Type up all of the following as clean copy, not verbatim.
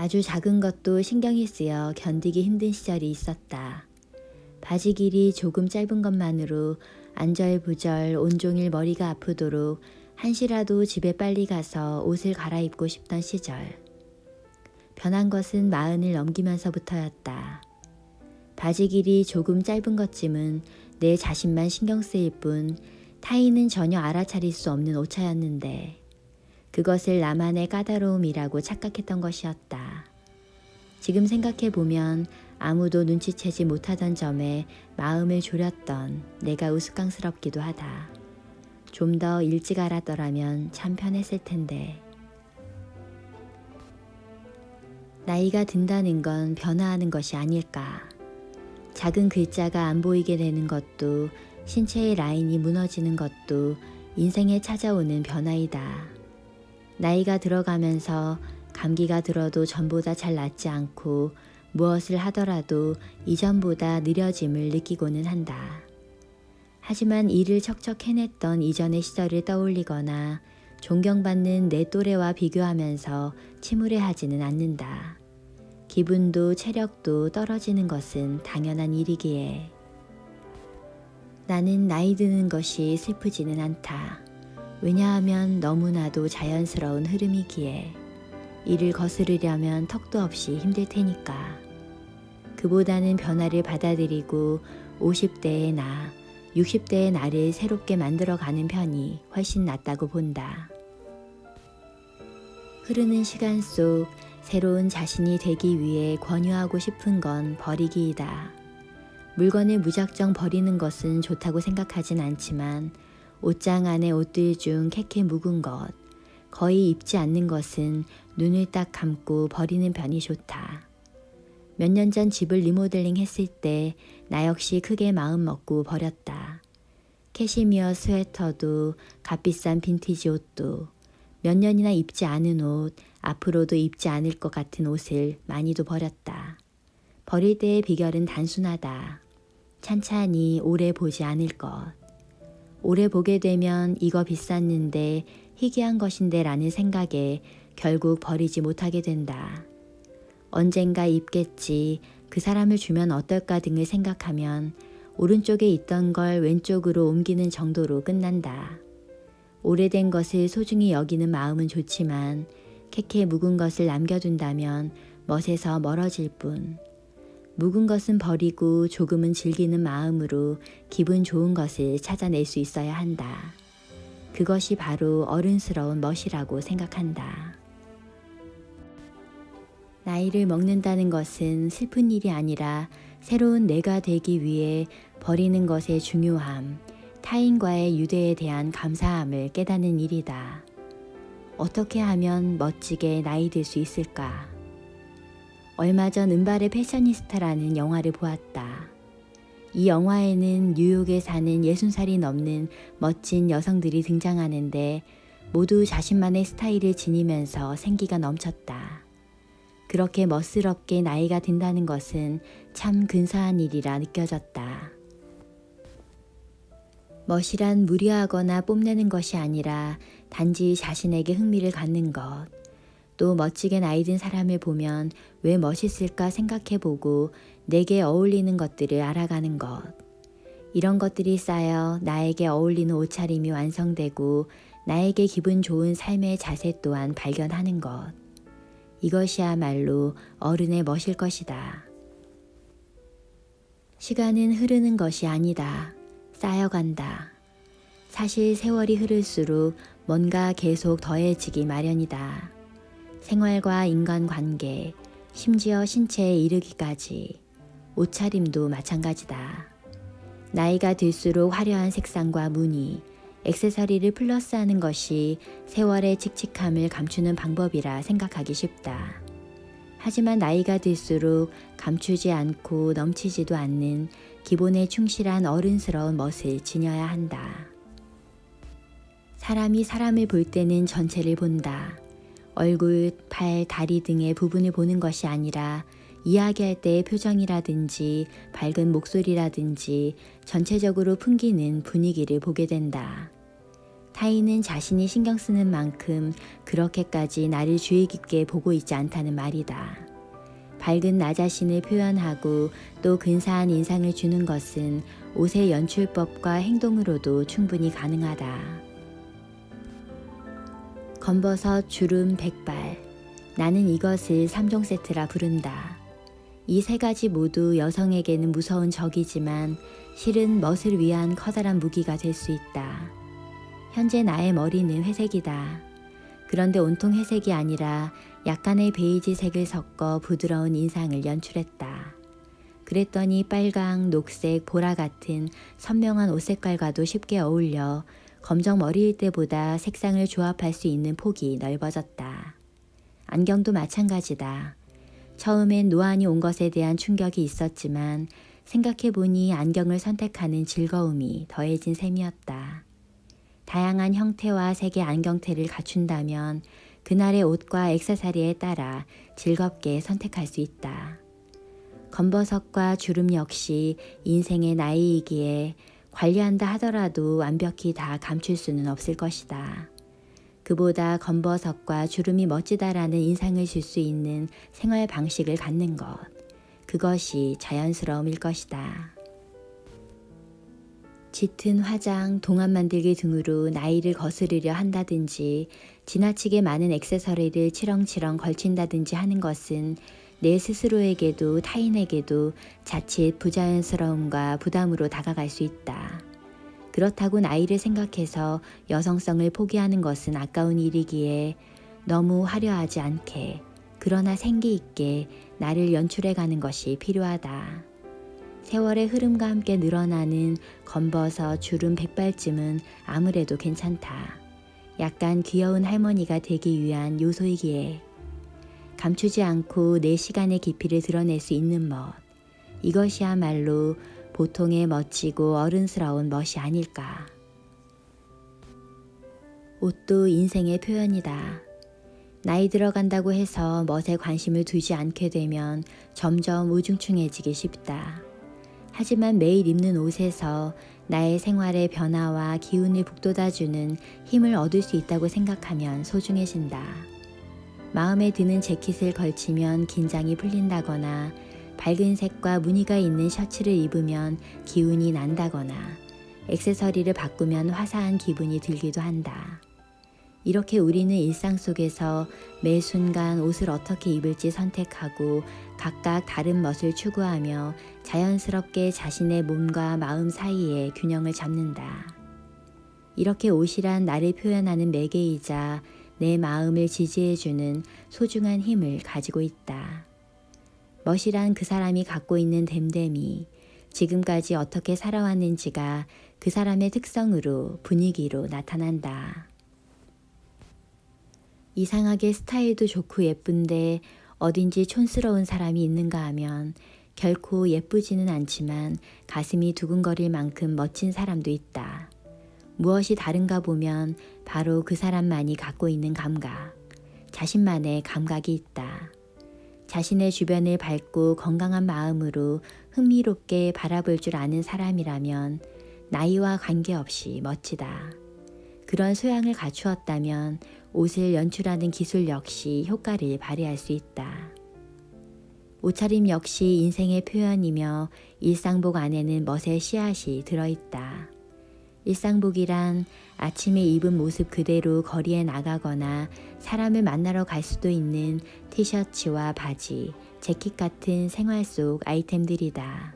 아주 작은 것도 신경이 쓰여 견디기 힘든 시절이 있었다. 바지 길이 조금 짧은 것만으로 안절부절 온종일 머리가 아프도록 한시라도 집에 빨리 가서 옷을 갈아입고 싶던 시절. 변한 것은 40을 넘기면서부터였다. 바지 길이 조금 짧은 것쯤은 내 자신만 신경 쓰일 뿐 타인은 전혀 알아차릴 수 없는 오차였는데 그것을 나만의 까다로움이라고 착각했던 것이었다. 지금 생각해보면 아무도 눈치채지 못하던 점에 마음을 졸였던 내가 우스꽝스럽기도 하다. 좀 더 일찍 알았더라면 참 편했을 텐데. 나이가 든다는 건 변화하는 것이 아닐까. 작은 글자가 안 보이게 되는 것도 신체의 라인이 무너지는 것도 인생에 찾아오는 변화이다. 나이가 들어가면서 감기가 들어도 전보다 잘 낫지 않고 무엇을 하더라도 이전보다 느려짐을 느끼고는 한다. 하지만 일을 척척 해냈던 이전의 시절을 떠올리거나 존경받는 내 또래와 비교하면서 침울해하지는 않는다. 기분도 체력도 떨어지는 것은 당연한 일이기에. 나는 나이 드는 것이 슬프지는 않다. 왜냐하면 너무나도 자연스러운 흐름이기에. 이를 거스르려면 턱도 없이 힘들 테니까. 그보다는 변화를 받아들이고 50대의 나, 60대의 나를 새롭게 만들어가는 편이 훨씬 낫다고 본다. 흐르는 시간 속 새로운 자신이 되기 위해 권유하고 싶은 건 버리기이다. 물건을 무작정 버리는 것은 좋다고 생각하진 않지만 옷장 안의 옷들 중 캐캐 묵은 것, 거의 입지 않는 것은 눈을 딱 감고 버리는 편이 좋다. 몇 년 전 집을 리모델링 했을 때 나 역시 크게 마음 먹고 버렸다. 캐시미어 스웨터도 값비싼 빈티지 옷도 몇 년이나 입지 않은 옷, 앞으로도 입지 않을 것 같은 옷을 많이도 버렸다. 버릴 때의 비결은 단순하다. 찬찬히 오래 보지 않을 것. 오래 보게 되면 이거 비쌌는데 희귀한 것인데 라는 생각에 결국 버리지 못하게 된다. 언젠가 입겠지, 그 사람을 주면 어떨까 등을 생각하면 오른쪽에 있던 걸 왼쪽으로 옮기는 정도로 끝난다. 오래된 것을 소중히 여기는 마음은 좋지만 캐캐 묵은 것을 남겨둔다면 멋에서 멀어질 뿐. 묵은 것은 버리고 조금은 즐기는 마음으로 기분 좋은 것을 찾아낼 수 있어야 한다. 그것이 바로 어른스러운 멋이라고 생각한다. 나이를 먹는다는 것은 슬픈 일이 아니라 새로운 내가 되기 위해 버리는 것의 중요함, 타인과의 유대에 대한 감사함을 깨닫는 일이다. 어떻게 하면 멋지게 나이 들 수 있을까? 얼마 전 은발의 패셔니스타라는 영화를 보았다. 이 영화에는 뉴욕에 사는 60살이 넘는 멋진 여성들이 등장하는데 모두 자신만의 스타일을 지니면서 생기가 넘쳤다. 그렇게 멋스럽게 나이가 든다는 것은 참 근사한 일이라 느껴졌다. 멋이란 무리하거나 뽐내는 것이 아니라 단지 자신에게 흥미를 갖는 것. 또 멋지게 나이 든 사람을 보면 왜 멋있을까 생각해보고 내게 어울리는 것들을 알아가는 것. 이런 것들이 쌓여 나에게 어울리는 옷차림이 완성되고 나에게 기분 좋은 삶의 자세 또한 발견하는 것. 이것이야말로 어른의 멋일 것이다. 시간은 흐르는 것이 아니다. 쌓여간다. 사실 세월이 흐를수록 뭔가 계속 더해지기 마련이다. 생활과 인간관계, 심지어 신체에 이르기까지, 옷차림도 마찬가지다. 나이가 들수록 화려한 색상과 무늬, 액세서리를 플러스하는 것이 세월의 칙칙함을 감추는 방법이라 생각하기 쉽다. 하지만 나이가 들수록 감추지 않고 넘치지도 않는 기본에 충실한 어른스러운 멋을 지녀야 한다. 사람이 사람을 볼 때는 전체를 본다. 얼굴, 팔, 다리 등의 부분을 보는 것이 아니라 이야기할 때의 표정이라든지 밝은 목소리라든지 전체적으로 풍기는 분위기를 보게 된다. 타인은 자신이 신경 쓰는 만큼 그렇게까지 나를 주의 깊게 보고 있지 않다는 말이다. 밝은 나 자신을 표현하고 또 근사한 인상을 주는 것은 옷의 연출법과 행동으로도 충분히 가능하다. 검버섯, 주름, 백발. 나는 이것을 3종 세트라 부른다. 이 세 가지 모두 여성에게는 무서운 적이지만 실은 멋을 위한 커다란 무기가 될 수 있다. 현재 나의 머리는 회색이다. 그런데 온통 회색이 아니라 약간의 베이지색을 섞어 부드러운 인상을 연출했다. 그랬더니 빨강, 녹색, 보라 같은 선명한 옷 색깔과도 쉽게 어울려 검정 머리일 때보다 색상을 조합할 수 있는 폭이 넓어졌다. 안경도 마찬가지다. 처음엔 노안이 온 것에 대한 충격이 있었지만 생각해보니 안경을 선택하는 즐거움이 더해진 셈이었다. 다양한 형태와 색의 안경테를 갖춘다면 그날의 옷과 액세서리에 따라 즐겁게 선택할 수 있다. 검버섯과 주름 역시 인생의 나이이기에 관리한다 하더라도 완벽히 다 감출 수는 없을 것이다. 그보다 검버섯과 주름이 멋지다라는 인상을 줄 수 있는 생활 방식을 갖는 것, 그것이 자연스러움일 것이다. 짙은 화장, 동안 만들기 등으로 나이를 거스르려 한다든지 지나치게 많은 액세서리를 치렁치렁 걸친다든지 하는 것은 내 스스로에게도 타인에게도 자칫 부자연스러움과 부담으로 다가갈 수 있다. 그렇다고 나이를 생각해서 여성성을 포기하는 것은 아까운 일이기에 너무 화려하지 않게 그러나 생기 있게 나를 연출해가는 것이 필요하다. 세월의 흐름과 함께 늘어나는 검버섯, 주름, 백발쯤은 아무래도 괜찮다. 약간 귀여운 할머니가 되기 위한 요소이기에 감추지 않고 내 시간의 깊이를 드러낼 수 있는 멋. 이것이야말로 보통의 멋지고 어른스러운 멋이 아닐까. 옷도 인생의 표현이다. 나이 들어간다고 해서 멋에 관심을 두지 않게 되면 점점 우중충해지기 쉽다. 하지만 매일 입는 옷에서 나의 생활의 변화와 기운을 북돋아주는 힘을 얻을 수 있다고 생각하면 소중해진다. 마음에 드는 재킷을 걸치면 긴장이 풀린다거나 밝은 색과 무늬가 있는 셔츠를 입으면 기운이 난다거나 액세서리를 바꾸면 화사한 기분이 들기도 한다. 이렇게 우리는 일상 속에서 매 순간 옷을 어떻게 입을지 선택하고 각각 다른 멋을 추구하며 자연스럽게 자신의 몸과 마음 사이에 균형을 잡는다. 이렇게 옷이란 나를 표현하는 매개이자 내 마음을 지지해주는 소중한 힘을 가지고 있다. 멋이란 그 사람이 갖고 있는 됨됨이, 지금까지 어떻게 살아왔는지가 그 사람의 특성으로 분위기로 나타난다. 이상하게 스타일도 좋고 예쁜데 어딘지 촌스러운 사람이 있는가 하면 결코 예쁘지는 않지만 가슴이 두근거릴 만큼 멋진 사람도 있다. 무엇이 다른가 보면 바로 그 사람만이 갖고 있는 감각, 자신만의 감각이 있다. 자신의 주변을 밝고 건강한 마음으로 흥미롭게 바라볼 줄 아는 사람이라면 나이와 관계없이 멋지다. 그런 소양을 갖추었다면 옷을 연출하는 기술 역시 효과를 발휘할 수 있다. 옷차림 역시 인생의 표현이며 일상복 안에는 멋의 씨앗이 들어있다. 일상복이란 아침에 입은 모습 그대로 거리에 나가거나 사람을 만나러 갈 수도 있는 티셔츠와 바지, 재킷 같은 생활 속 아이템들이다.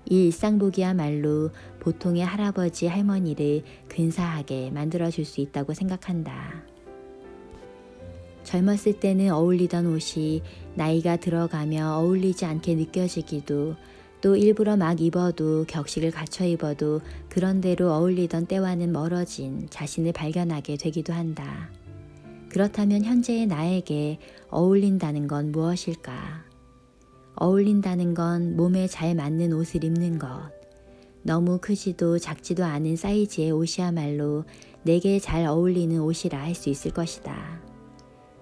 이 일상복이야말로 보통의 할아버지, 할머니를 근사하게 만들어줄 수 있다고 생각한다. 젊었을 때는 어울리던 옷이 나이가 들어가며 어울리지 않게 느껴지기도, 또 일부러 막 입어도 격식을 갖춰 입어도 그런대로 어울리던 때와는 멀어진 자신을 발견하게 되기도 한다. 그렇다면 현재의 나에게 어울린다는 건 무엇일까? 어울린다는 건 몸에 잘 맞는 옷을 입는 것. 너무 크지도 작지도 않은 사이즈의 옷이야말로 내게 잘 어울리는 옷이라 할 수 있을 것이다.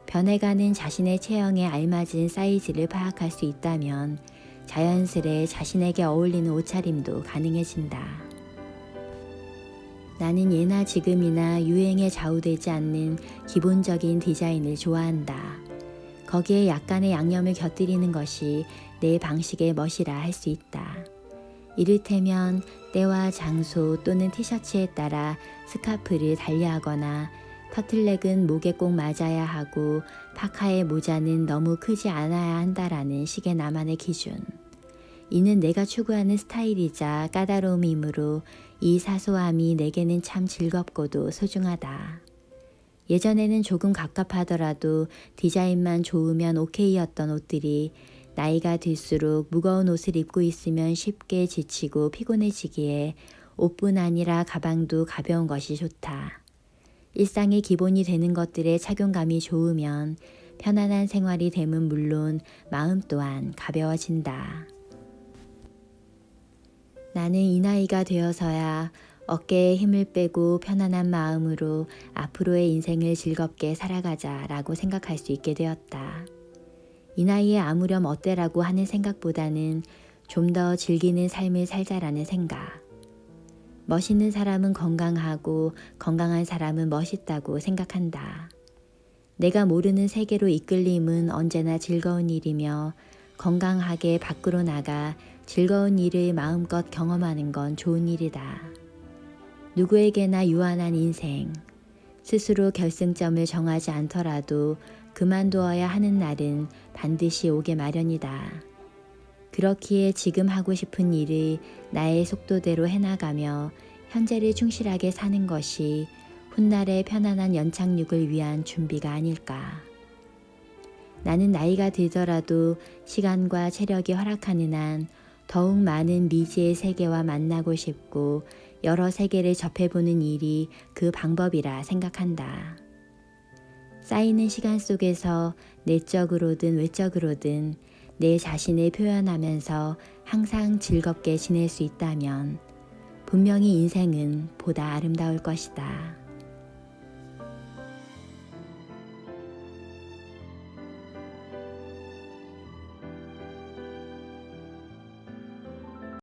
변해가는 자신의 체형에 알맞은 사이즈를 파악할 수 있다면 자연스레 자신에게 어울리는 옷차림도 가능해진다. 나는 예나 지금이나 유행에 좌우되지 않는 기본적인 디자인을 좋아한다. 거기에 약간의 양념을 곁들이는 것이 내 방식의 멋이라 할 수 있다. 이를테면 때와 장소 또는 티셔츠에 따라 스카프를 달리하거나 터틀넥은 목에 꼭 맞아야 하고 파카의 모자는 너무 크지 않아야 한다라는 식의 나만의 기준. 이는 내가 추구하는 스타일이자 까다로움이므로 이 사소함이 내게는 참 즐겁고도 소중하다. 예전에는 조금 갑갑하더라도 디자인만 좋으면 오케이였던 옷들이 나이가 들수록 무거운 옷을 입고 있으면 쉽게 지치고 피곤해지기에 옷뿐 아니라 가방도 가벼운 것이 좋다. 일상의 기본이 되는 것들의 착용감이 좋으면 편안한 생활이 됨은 물론 마음 또한 가벼워진다. 나는 이 나이가 되어서야 어깨에 힘을 빼고 편안한 마음으로 앞으로의 인생을 즐겁게 살아가자라고 생각할 수 있게 되었다. 이 나이에 아무렴 어때라고 하는 생각보다는 좀 더 즐기는 삶을 살자라는 생각. 멋있는 사람은 건강하고 건강한 사람은 멋있다고 생각한다. 내가 모르는 세계로 이끌림은 언제나 즐거운 일이며 건강하게 밖으로 나가 즐거운 일을 마음껏 경험하는 건 좋은 일이다. 누구에게나 유한한 인생, 스스로 결승점을 정하지 않더라도 그만두어야 하는 날은 반드시 오게 마련이다. 그렇기에 지금 하고 싶은 일을 나의 속도대로 해나가며 현재를 충실하게 사는 것이 훗날의 편안한 연착륙을 위한 준비가 아닐까. 나는 나이가 들더라도 시간과 체력이 허락하는 한 더욱 많은 미지의 세계와 만나고 싶고 여러 세계를 접해보는 일이 그 방법이라 생각한다. 쌓이는 시간 속에서 내적으로든 외적으로든 내 자신을 표현하면서 항상 즐겁게 지낼 수 있다면 분명히 인생은 보다 아름다울 것이다.